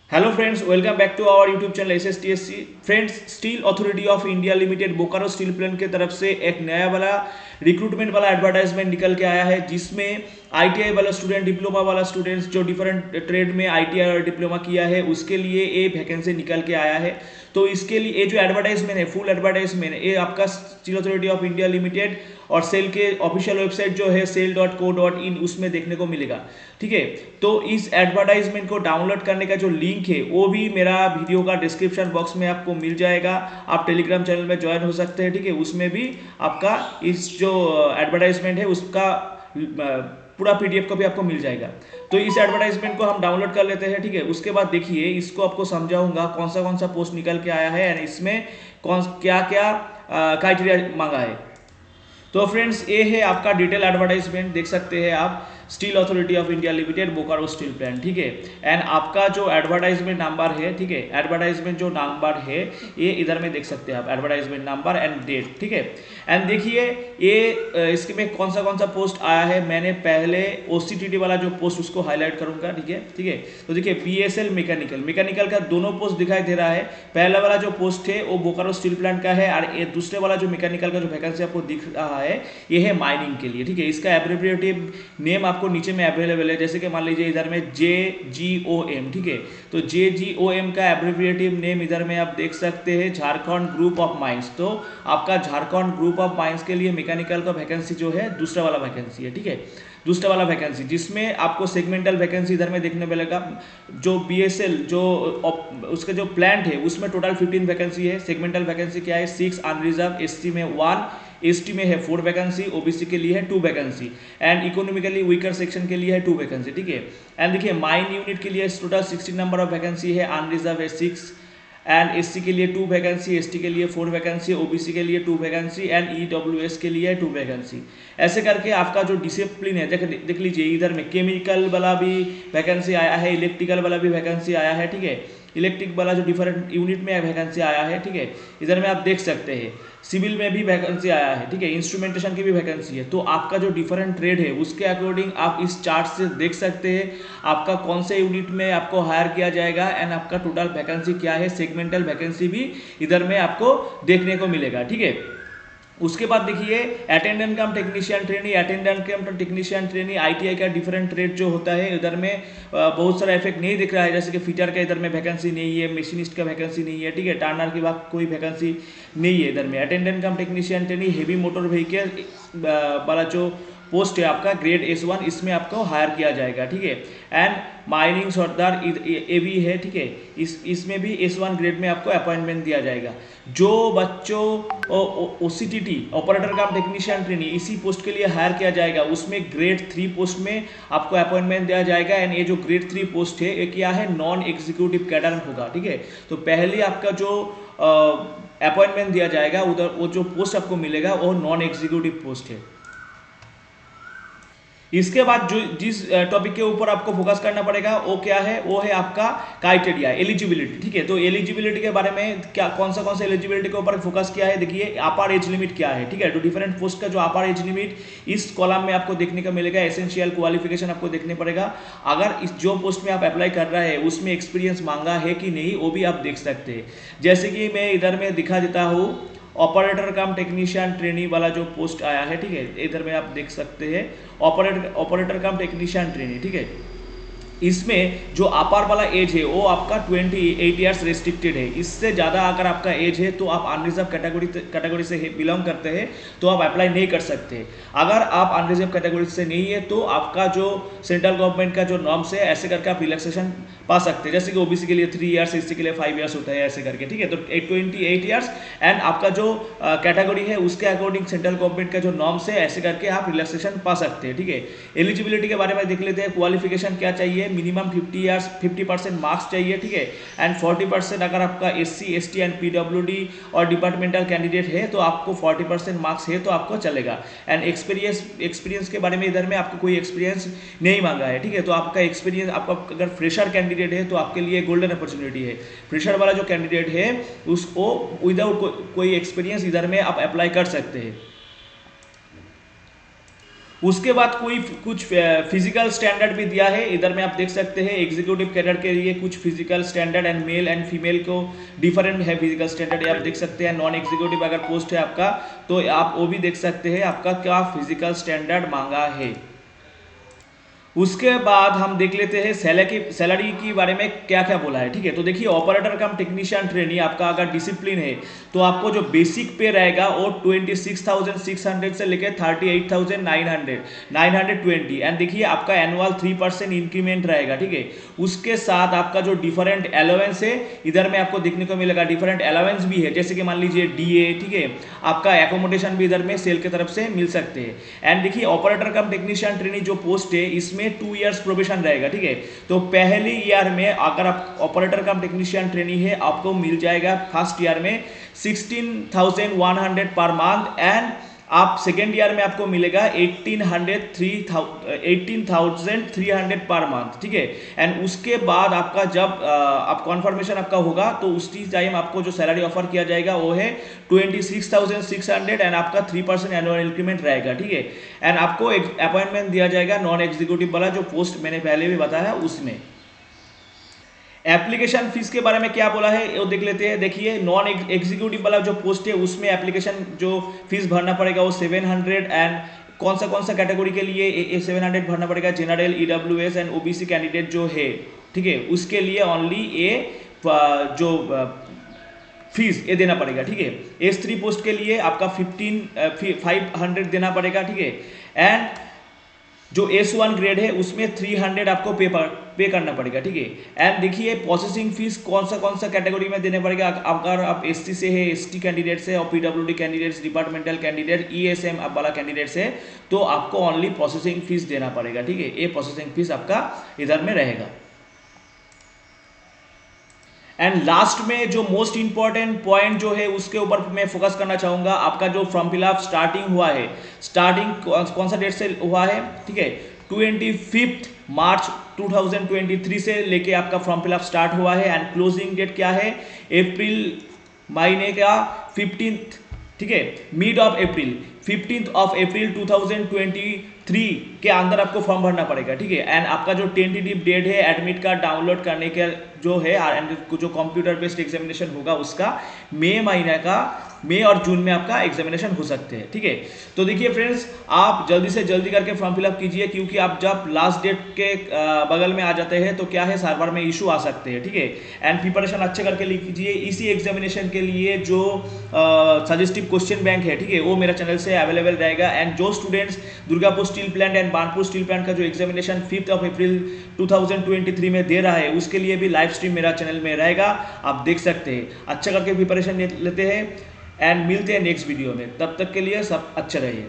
Hello friends, welcome back to our YouTube channel SSTSC। Friends, Steel Authority of India Limited Bokaro Steel Plant की तरफ से एक नया वाला रिक्रूटमेंट वाला एडवर्टाइजमेंट निकल के आया है, जिसमें ITI वाला स्टूडेंट, डिप्लोमा वाला स्टूडेंट्स जो डिफरेंट ट्रेड में ITI और डिप्लोमा किया है उसके लिए ये वैकेंसी निकल के आया है। तो इसके लिए ये जो एडवर्टाइजमेंट है, फुल एडवर्टाइजमेंट है, ये आपका steel Authority of India limited और सेल के ऑफिशियल वेबसाइट जो है sale.co.in उसमें देखने को मिलेगा। ठीक है, तो इस एडवर्टाइजमेंट को डाउनलोड करने का जो लिंक है वो भी मेरा वीडियो का डिस्क्रिप्शन बॉक्स में आपको मिल जाएगा। आप टेलीग्राम चैनल में ज्वाइन हो सकते हैं। ठीक है, उसमें भी आपका इस जो एडवर्टाइजमेंट है उसका पूरा PDF को भी आपको मिल जाएगा। तो इस एडवर्टाइजमेंट को हम डाउनलोड कर लेते हैं। ठीक है, उसके बाद देखिए, इसको आपको समझाऊंगा कौन सा पोस्ट निकल के आया है और इसमें कौन क्या क्या क्राइटेरिया मांगा है। तो फ्रेंड्स, ये है आपका डिटेल एडवर्टाइजमेंट, देख सकते हैं आप, steel Authority of India Limited Bokaro Steel plant. ठीक है, एंड आपका जो एडवर्टाइजमेंट नंबर है, ठीक है, एडवर्टाइजमेंट जो नंबर है ये इधर में देख सकते हैं आप, एडवर्टाइजमेंट नंबर एंड डेट। ठीक है, एंड देखिए ये इसके में कौन सा पोस्ट आया है। मैंने पहले OCTT वाला जो पोस्ट उसको हाईलाइट करूंगा। ठीक है, ठीक है, तो देखिए BSL मैकेनिकल का दोनों पोस्ट दिखाई दे रहा है। पहला वाला जो पोस्ट है वो बोकारो स्टील प्लांट का है, और ये दूसरे वाला जो मैकेनिकल का जो वैकेंसी आपको दिख रहा है ये है माइनिंग के लिए। ठीक है, इसका एब्रिविएटिव नेम आपको नीचे में अवेलेबल है, जैसे कि मान लीजिए इधर में JGOM। ठीक है, तो JGOM का एब्रिविएटिव नेम इधर में आप देख सकते हैं, झारखंड ग्रुप ऑफ माइंस। तो आपका झारखंड ग्रुप ऑफ माइंस के लिए मैकेनिकल का वैकेंसी जो है दूसरा वाला वैकेंसी है। ठीक है, दूसरा वाला वैकेंसी जिसमें आपको सेगमेंटल वैकेंसी इधर में देखने मिलेगा। जो BSL जो उसके जो प्लांट है उसमें टोटल 15 वैकेंसी है। सेगमेंटल वैकेंसी क्या है, 6 अनरिजर्व, SC में 1, ST में है 4 वैकेंसी, OBC के लिए है 2 vacancy, and economically weaker section के लिए है 2 वैकेंसी। ठीक है, एंड देखिए माइन यूनिट के लिए टोटल 16 नंबर ऑफ वैकेंसी है, अनरिजर्व है 6, एंड SC के लिए 2 वैकेंसी, ST के लिए 4 वैकेंसी, OBC के लिए 2 वैकेंसी, एंड EWS के लिए 2 वैकेंसी। ऐसे करके आपका जो डिसिप्लिन है, देख लीजिए इधर में केमिकल वाला भी वैकेंसी आया है, इलेक्ट्रिकल वाला भी वैकेंसी आया है। ठीक है, इलेक्ट्रिक वाला जो डिफरेंट यूनिट में वैकेंसी आया है। ठीक है, इधर में आप देख सकते हैं सिविल में भी वैकेंसी आया है। ठीक है, इंस्ट्रूमेंटेशन की भी वैकेंसी है। तो आपका जो डिफरेंट ट्रेड है उसके अकॉर्डिंग आप इस चार्ट से देख सकते हैं आपका कौन से यूनिट में आपको हायर किया जाएगा, एंड आपका टोटल वैकेंसी क्या है। सेगमेंटल वैकेंसी भी इधर में आपको देखने को मिलेगा। ठीक है, उसके बाद देखिए अटेंडेंट कम टेक्नीशियन ट्रेनी ITI का डिफरेंट ट्रेड जो होता है इधर में बहुत सारा इफेक्ट नहीं दिख रहा है, जैसे कि फिटर का इधर में वैकेंसी नहीं है, मशीनिस्ट का वैकेंसी नहीं है। ठीक है, टर्नर की बात कोई वैकेंसी नहीं है इधर में। अटेंडेंट कम technician trainee heavy motor vehicle वाला जो पोस्ट है आपका ग्रेड S1, इसमें आपको हायर किया जाएगा। ठीक है, एंड माइनिंग सरदार ये भी है। ठीक है, इसमें भी S1 ग्रेड में आपको अपॉइंटमेंट दिया जाएगा। जो बच्चों OCTT ऑपरेटर कम टेक्नीशियन ट्रेनी इसी पोस्ट के लिए हायर किया जाएगा, उसमें ग्रेड 3 पोस्ट में आपको अपॉइंटमेंट दिया जाएगा। एंड ये जो ग्रेड 3 पोस्ट है ये क्या है, नॉन एग्जीक्यूटिव कैडर होगा। ठीक है, तो पहले आपका जो अपॉइंटमेंट दिया जाएगा उधर वो जो पोस्ट आपको मिलेगा वो नॉन एग्जीक्यूटिव पोस्ट है। इसके बाद जो जिस टॉपिक के ऊपर आपको फोकस करना पड़ेगा वो क्या है, वो है आपका क्राइटेरिया, एलिजिबिलिटी। ठीक है, तो एलिजिबिलिटी के बारे में क्या कौन सा एलिजिबिलिटी के ऊपर फोकस किया है, देखिए अपर एज लिमिट क्या है। ठीक है, तो डिफरेंट पोस्ट का जो अपर एज लिमिट इस कॉलम में आपको देखने को मिलेगा। एसेंशियल क्वालिफिकेशन आपको देखने पड़ेगा, अगर इस जो पोस्ट में आप अप्लाई कर रहे हैं उसमें एक्सपीरियंस मांगा है कि नहीं वो भी आप देख सकते हैं। जैसे कि मैं इधर में दिखा देता हूँ, ऑपरेटर कम टेक्नीशियन ट्रेनी वाला जो पोस्ट आया है। ठीक है, इधर में आप देख सकते हैं ऑपरेटर कम टेक्नीशियन ट्रेनी। ठीक है, इसमें जो अपर वाला एज है वो आपका 28 ईयर्स रेस्ट्रिक्टेड है। इससे ज़्यादा अगर आपका एज है तो आप अनरिजर्व कैटेगरी से बिलोंग करते हैं तो आप अप्लाई नहीं कर सकते। अगर आप अनरिजर्व कैटेगरी से नहीं है तो आपका जो सेंट्रल गवर्नमेंट का जो नॉर्म्स है ऐसे करके आप रिलैक्सेशन पा सकते हैं, जैसे कि OBC के लिए 3 ईयर्स, SC के लिए 5 ईयर्स होता है, ऐसे करके। ठीक है, तो 28 ईयर्स एंड आपका जो कैटेगरी है उसके अकॉर्डिंग सेंट्रल गवर्नमेंट का जो नॉर्म्स है ऐसे करके आप रिलैक्सेशन पा सकते हैं। ठीक है, एलिजिबिलिटी के बारे में देख लेते हैं। क्वालिफिकेशन क्या चाहिए, मिनिमम 50% मार्क्स चाहिए। ठीक है, एंड 40% अगर आपका SC ST एंड PWD और डिपार्टमेंटल कैंडिडेट है तो आपको 40% मार्क्स है तो आपको चलेगा। एंड एक्सपीरियंस के बारे में इधर में आपको कोई एक्सपीरियंस नहीं मांगा है। ठीक है, तो आपका एक्सपीरियंस, आपका अगर फ्रेशर कैंडिडेट है तो आपके लिए गोल्डन अपॉर्चुनिटी है। फ्रेशर वाला जो कैंडिडेट है उसको विदाउट कोई एक्सपीरियंस इधर में आप अप्लाई कर सकते हैं। उसके बाद कोई कुछ फिजिकल स्टैंडर्ड भी दिया है, इधर में आप देख सकते हैं एग्जीक्यूटिव कैडर के लिए कुछ physical standard and male and female को डिफरेंट है फिजिकल स्टैंडर्ड, ये आप देख सकते हैं। नॉन एग्जीक्यूटिव अगर पोस्ट है आपका तो आप वो भी देख सकते हैं आपका क्या फिजिकल स्टैंडर्ड मांगा है। उसके बाद हम देख लेते हैं सैलरी की बारे में क्या क्या बोला है, ठीक है। तो देखिए ऑपरेटर कम टेक्नीशियन ट्रेनी आपका अगर डिसिप्लिन है तो आपको जो बेसिक पे रहेगा वो 26,600 से लेकर 38,920 एंड देखिए आपका एनुअल 3% इंक्रीमेंट रहेगा, ठीक है। उसके साथ आपका जो डिफरेंट अलाउंस है इधर में आपको देखने को मिलेगा, डिफरेंट अलाउंस भी है, जैसे कि मान लीजिए डीए, ठीक है। आपका एकोमोडेशन भी इधर में सेल की तरफ से मिल सकते हैं। एंड देखिए ऑपरेटर कम टेक्नीशियन ट्रेनी जो पोस्ट है इसमें 2 इयर्स प्रोबेशन रहेगा, ठीक है। तो पहले ईयर में अगर आप ऑपरेटर कम टेक्नीशियन ट्रेनी है आपको मिल जाएगा फर्स्ट ईयर में 16,100 पर मंथ एंड आप सेकेंड ईयर में आपको मिलेगा 18,300 पर मंथ, ठीक है। एंड उसके बाद आपका जब आप कॉन्फर्मेशन आपका होगा तो उसी टाइम आपको जो सैलरी ऑफर किया जाएगा वो है 26,600 एंड आपका 3% एनुअल इंक्रीमेंट रहेगा, ठीक है। एंड आपको अपॉइंटमेंट दिया जाएगा नॉन एग्जीक्यूटिव वाला जो पोस्ट मैंने पहले भी बताया उसमें। एप्लीकेशन फीस के बारे में क्या बोला है वो देख लेते हैं। देखिए नॉन एग्जीक्यूटिव वाला जो पोस्ट है उसमें एप्लीकेशन जो फीस भरना पड़ेगा वो 700 एंड कौन सा कैटेगरी के लिए 700 भरना पड़ेगा, general, EWS and OBC candidate जो है, ठीक है, उसके लिए ओनली ये जो फीस ये देना पड़ेगा, ठीक है। S3 पोस्ट के लिए आपका 500 देना पड़ेगा, ठीक है। एंड जो S1 ग्रेड है उसमें 300 आपको पे करना पड़ेगा, ठीक है। एंड देखिए प्रोसेसिंग फीस कौन सा कैटेगरी में देने पड़ेगा, अगर आप SC से है, ST कैंडिडेट से, और PWD candidates, departmental candidate, ESM वाला कैंडिडेट से, तो आपको ओनली प्रोसेसिंग फीस देना पड़ेगा, ठीक है। ये प्रोसेसिंग फीस आपका इधर में रहेगा। एंड लास्ट में जो मोस्ट इंपॉर्टेंट पॉइंट जो है उसके ऊपर मैं फोकस करना चाहूंगा, आपका जो फॉर्म फिलअप स्टार्टिंग हुआ है, स्टार्टिंग कौन सा डेट से हुआ है, ठीक है, 25 मार्च 2023 से लेके आपका फॉर्म फिलअप स्टार्ट हुआ है। एंड क्लोजिंग डेट क्या है, अप्रैल महीने का 15, ठीक है, मिड ऑफ अप्रैल 15 अप्रैल 2023 के अंदर आपको फॉर्म भरना पड़ेगा, ठीक है। एंड आपका जो टेंटेटिव डेट है एडमिट कार्ड डाउनलोड करने के जो है एंड जो कंप्यूटर बेस्ड एग्जामिनेशन होगा उसका मई और जून में आपका एग्जामिनेशन हो सकते हैं, ठीक है। तो देखिए फ्रेंड्स आप जल्दी से जल्दी करके फॉर्म फिलअप कीजिए, क्योंकि आप जब लास्ट डेट के बगल में आ जाते हैं तो क्या है सर्वर में इशू आ सकते हैं, ठीक है। एंड प्रिपरेशन अच्छे करके लीजिए। इसी एग्जामिनेशन के लिए जो सजेस्टिव क्वेश्चन बैंक है, ठीक है, वो मेरा चैनल से अवेलेबल रहेगा। एंड जो students Durgapur steel plant and Banpur steel plant का जो एग्जामिनेशन 5 अप्रैल 2023 में दे रहा है उसके लिए भी लाइव स्ट्रीम मेरा चैनल में रहेगा, आप देख सकते हैं। अच्छा करके प्रिपरेशन लेते हैं एंड मिलते हैं नेक्स्ट वीडियो में, तब तक के लिए सब अच्छा रहिए।